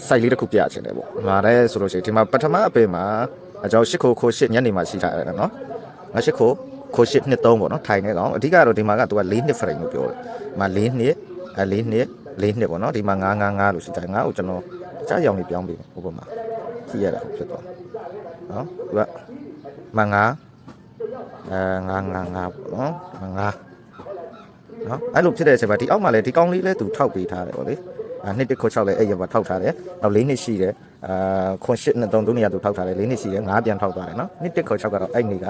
စိုက်လေးတစ်ခုပြချင်တယ်ပေါ့ငါလည်းဆိုလို့ရှိရင်ဒီမှာပထမအပင်မှာကျွန်တော်8ခိုခို8ညနေမှာရှိထားရတယ်နော်ငါ8ခိုခို8နှစ်3ပေါ့နော်ထိုင်နေကောင်အဓိကတော့ဒီမှာကသူက4နှစ် frame လို့ပြောတယ်ဒီမှာ4နှစ်4နှစ်4နှစ်ပေါ့နော်ဒီမှာ9လို့ရှိတယ်ငါ့ကိုကျွန်တော်တခြားရောင်လေးပြောင်းပေးမယ်ဟိုဘက်မှာကြည့်ရတာဖြစ်သွားနော်သူကမ99ပေါ့နော်9နော်အဲ့လိုဖြစ်တဲ့အချိန်မှာဒီအောက်မှာလည်းဒီကောင်းလေးလည်းသူထောက်ပေးထားတယ်ပေါ့လေနှစ်တစ်ခွ6လည်းအဲ့ရပါထောက်ထားတယ်နောက်4နှစ်ရှိတယ်ခွန်8နဲ့3နေရာသူထောက်ထားတယ်4နှစ်ရှိတယ်9ပြန်ထောက်သွားတယ်နော်နှစ်တစ်ခွ6ကတော့အဲ့နေက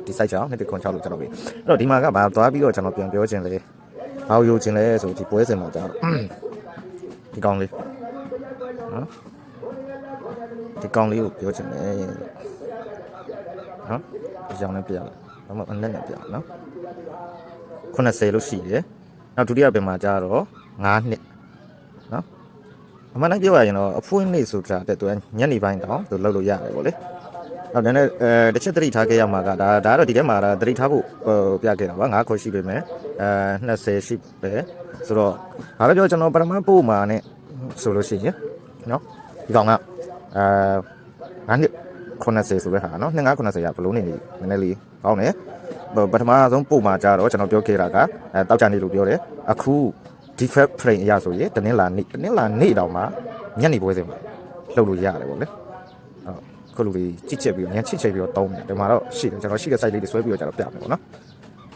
ဒီ site ချောင်းနှစ်တစ်ခွ6လို့ကျွန်တော်ပြီးအဲ့တော့ဒီမှာကဘာသွားပြီးတော့ကျွန်တော်ပြန်ပြောခြင်းလဲဘာလို့ယူခြင်းလဲဆိုဒီပွဲစဉ်မှာကျွန်တော်ဒီကောင်းလေးနော်ဒီကောင်းလေးကိုပြောခြင်းလဲနော်ဒီကြောင်နဲ့ပြရလားဘာမှအလက်နဲ့ပြနော်90လို့ရှိတယ်နောက်ဒုတိယပင်မှာကျတော့9နှစ်နော်အမှန်တိုင်းပြောရရင်တော့အဖွင့်နေဆိုတာတဲ့သူညနေပိုင်းတောင်သူလောက်လို့ရတယ်ပေါ့လေနောက်လည်းတစ်ချက်သတိထားခဲ့ရမှာကဒါတော့ဒီထဲမှာသတိထားဖို့ပြခဲ့တာပါ9ခွရှိပေမဲ့20ရှိပဲဆိုတော့ဘာပဲပြောကျွန်တော်ပထမပို့မှာနဲ့ဆိုလို့ရှိရင်နော်ဒီကောင်က9နှစ်90ဆိုတဲ့ဟာနော်2990ရဘလို့နေနည်းနည်းလေးကောင်းတယ်ပထမဆုံးပို့မှာကြတော့ကျွန်တော်ပြောခဲ့တာကတောက်ချနေလို့ပြောတယ်အခု default frame အရဆိုရင်တနင်္လာနေ့တောင်မှညနေပွဲစဉ်မှာလှုပ်လို့ရတယ်ပေါ့လေခုလူတွေကြည့်ချက်ပြီးညချစ်ချက်ပြီးတော့တောင်းတယ်ဒီမှာတော့ရှိတယ်ကျွန်တော်ရှိတဲ့ site လေးတွေဆွဲပြီးတော့ကျွန်တော်ပြမယ်ပေါ့နော်